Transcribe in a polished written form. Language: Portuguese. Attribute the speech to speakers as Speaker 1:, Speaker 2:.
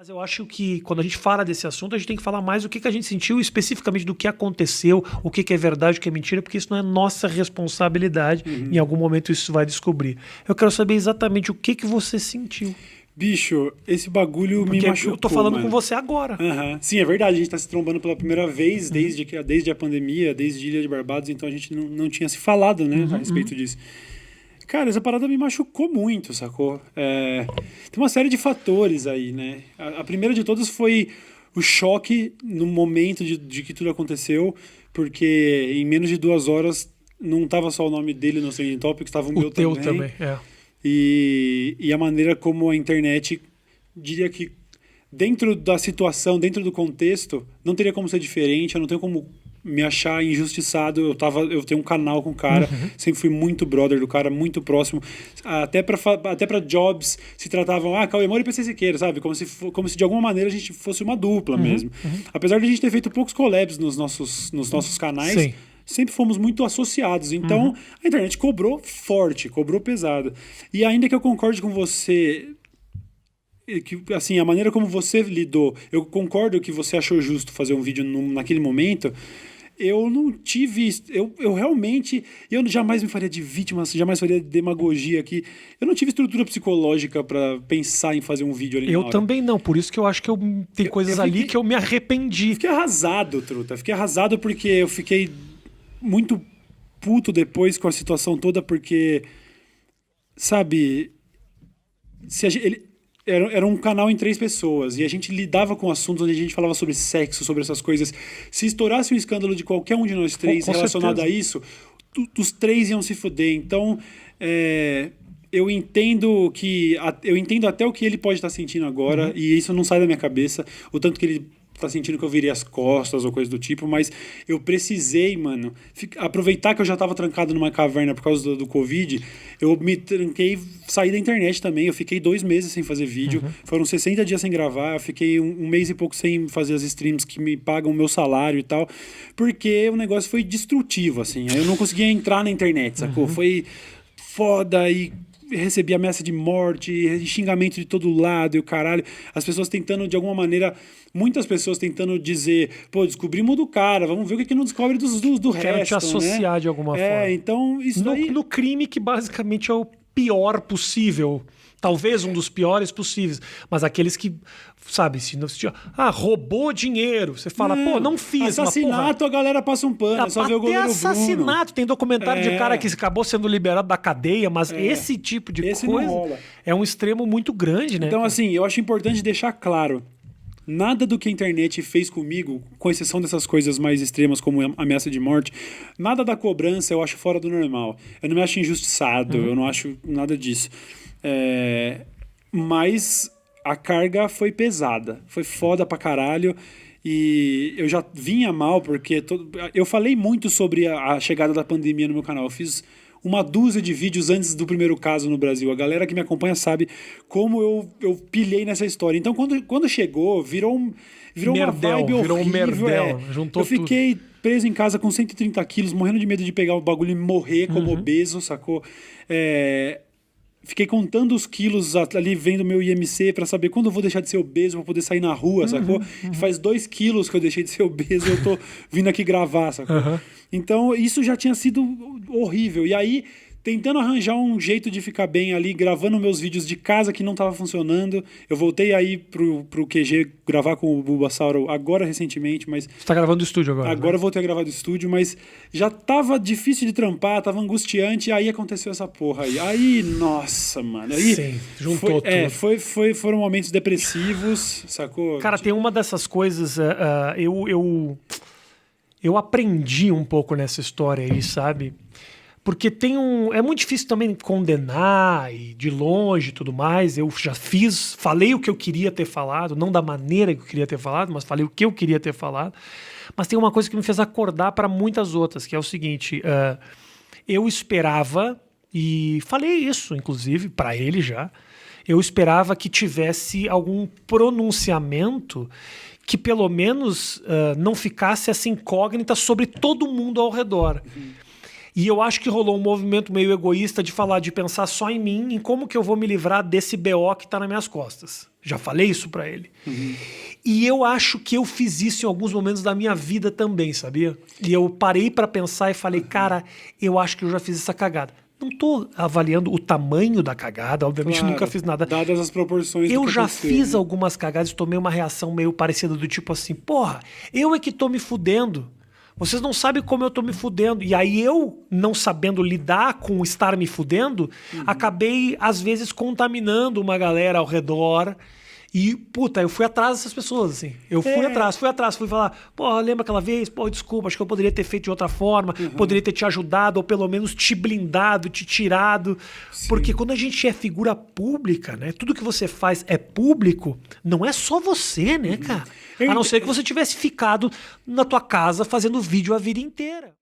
Speaker 1: Mas eu acho que quando a gente fala desse assunto, a gente tem que falar mais do que a gente sentiu especificamente do que aconteceu, o que é verdade, o que é mentira, porque isso não é nossa responsabilidade. Em algum momento isso vai descobrir. Eu quero saber exatamente o que você sentiu.
Speaker 2: Bicho, esse bagulho
Speaker 1: Porque
Speaker 2: me machucou,
Speaker 1: eu tô falando
Speaker 2: mano.
Speaker 1: com você agora.
Speaker 2: Sim, é verdade, a gente tá se trombando pela primeira vez desde a pandemia, desde Ilha de Barbados, então a gente não tinha se falado, né, a respeito disso. Cara, essa parada me machucou muito, sacou? Tem uma série de fatores aí, né? A primeira de todas foi o choque no momento de que tudo aconteceu, porque em menos de 2 horas não tava só o nome dele no Trending Topics, tava o meu
Speaker 1: teu
Speaker 2: também.
Speaker 1: é.
Speaker 2: E a maneira como a internet, diria que dentro da situação, dentro do contexto, não teria como ser diferente, eu não tenho como me achar injustiçado. Eu tenho um canal com o cara, sempre fui muito brother do cara, muito próximo. Até pra jobs se tratavam, Cauê Moura e PC Siqueira, sabe? Como se de alguma maneira a gente fosse uma dupla mesmo. Apesar de a gente ter feito poucos collabs nos nossos canais,
Speaker 1: Sim.
Speaker 2: sempre fomos muito associados. Então, a internet cobrou forte, cobrou pesado. E ainda que eu concorde com você, que, assim, a maneira como você lidou, eu concordo que você achou justo fazer um vídeo naquele momento. Eu não tive. Eu realmente. Eu jamais me faria de vítima, jamais faria de demagogia aqui. Eu não tive estrutura psicológica pra pensar em fazer um vídeo ali na
Speaker 1: Eu
Speaker 2: hora.
Speaker 1: também não, por isso que eu acho que tem coisas ali que eu me arrependi.
Speaker 2: Fiquei arrasado, truta. Fiquei arrasado porque eu fiquei muito puto depois com a situação toda, porque. Sabe. Era um canal em 3 pessoas e a gente lidava com assuntos onde a gente falava sobre sexo, sobre essas coisas. Se estourasse um escândalo de qualquer um de nós 3
Speaker 1: Com
Speaker 2: relacionado
Speaker 1: certeza.
Speaker 2: a isso, os 3 iam se fuder. Então, eu entendo até o que ele pode estar sentindo agora, e isso não sai da minha cabeça, o tanto que ele tá sentindo que eu virei as costas ou coisa do tipo, mas eu precisei, mano, aproveitar que eu já tava trancado numa caverna por causa do Covid, eu me tranquei, saí da internet também, eu fiquei 2 meses sem fazer vídeo, foram 60 dias sem gravar, eu fiquei um mês e pouco sem fazer as streams que me pagam o meu salário e tal, porque o negócio foi destrutivo, assim, eu não conseguia entrar na internet, sacou? Foi foda e recebi ameaça de morte, xingamento de todo lado e o caralho. As pessoas tentando, de alguma maneira, muitas pessoas tentando dizer, pô, descobrimos do cara, vamos ver o que não descobre do resto,
Speaker 1: Quero te associar,
Speaker 2: né?
Speaker 1: de alguma forma.
Speaker 2: Então, isso aí...
Speaker 1: No crime que basicamente é o pior possível. Talvez um dos piores possíveis. Mas aqueles que, sabe, roubou dinheiro. Você fala, pô, não fiz.
Speaker 2: Assassinato, a galera passa um pano, é só ver o goleiro
Speaker 1: assassinato.
Speaker 2: Bruno.
Speaker 1: Tem documentário de cara que acabou sendo liberado da cadeia, mas esse tipo de
Speaker 2: Esse não
Speaker 1: coisa
Speaker 2: rola.
Speaker 1: é um extremo muito grande, né?
Speaker 2: Então, assim, eu acho importante deixar claro, nada do que a internet fez comigo, com exceção dessas coisas mais extremas como ameaça de morte, nada da cobrança eu acho fora do normal. Eu não me acho injustiçado, eu não acho nada disso. Mas a carga foi pesada, foi foda pra caralho. E eu já vinha mal porque eu falei muito sobre a chegada da pandemia no meu canal. Eu fiz uma dúzia de vídeos antes do primeiro caso no Brasil. A galera que me acompanha sabe como eu pilhei nessa história. Então, quando chegou, virou uma vibe horrível.
Speaker 1: Virou um merdel. Juntou
Speaker 2: eu fiquei preso em casa com 130 quilos, morrendo de medo de pegar o bagulho e morrer como obeso, sacou? Fiquei contando os quilos ali, vendo meu IMC pra saber quando eu vou deixar de ser obeso pra poder sair na rua, sacou? Faz 2 quilos que eu deixei de ser obeso e eu tô vindo aqui gravar, sacou? Então, isso já tinha sido horrível. E aí, tentando arranjar um jeito de ficar bem ali, gravando meus vídeos de casa que não tava funcionando. Eu voltei aí pro QG gravar com o Bulbasauro agora recentemente, mas...
Speaker 1: Você tá gravando do estúdio agora,
Speaker 2: Agora
Speaker 1: né?
Speaker 2: eu voltei a gravar do estúdio, mas já tava difícil de trampar, tava angustiante, e aí aconteceu essa porra aí. Aí, nossa, mano. Aí
Speaker 1: Sim, juntou tudo.
Speaker 2: Foram momentos depressivos, sacou?
Speaker 1: Cara, tem uma dessas coisas... eu aprendi um pouco nessa história aí, sabe? Porque é muito difícil também condenar e de longe e tudo mais. Eu já falei o que eu queria ter falado, não da maneira que eu queria ter falado, mas falei o que eu queria ter falado. Mas tem uma coisa que me fez acordar para muitas outras, que é o seguinte: eu esperava, e falei isso, inclusive, para ele já, eu esperava que tivesse algum pronunciamento que pelo menos não ficasse essa incógnita sobre todo mundo ao redor. E eu acho que rolou um movimento meio egoísta de pensar só em mim, em como que eu vou me livrar desse BO que tá nas minhas costas. Já falei isso pra ele. E eu acho que eu fiz isso em alguns momentos da minha vida também, sabia? E eu parei pra pensar e falei, cara, eu acho que eu já fiz essa cagada. Não tô avaliando o tamanho da cagada, obviamente
Speaker 2: Claro,
Speaker 1: nunca fiz nada.
Speaker 2: dadas as proporções do
Speaker 1: Eu
Speaker 2: que
Speaker 1: já
Speaker 2: aconteceu,
Speaker 1: fiz
Speaker 2: né?
Speaker 1: algumas cagadas e tomei uma reação meio parecida do tipo assim, porra, eu é que tô me fudendo. Vocês não sabem como eu tô me fudendo. E aí eu, não sabendo lidar com estar me fudendo, acabei, às vezes, contaminando uma galera ao redor. E, puta, eu fui atrás dessas pessoas, assim. Eu fui atrás, fui falar, porra, lembra aquela vez? Pô, desculpa, acho que eu poderia ter feito de outra forma, poderia ter te ajudado, ou pelo menos te blindado, te tirado. Porque quando a gente é figura pública, né? Tudo que você faz é público, não é só você, né, cara? A não ser que você tivesse ficado na tua casa fazendo vídeo a vida inteira.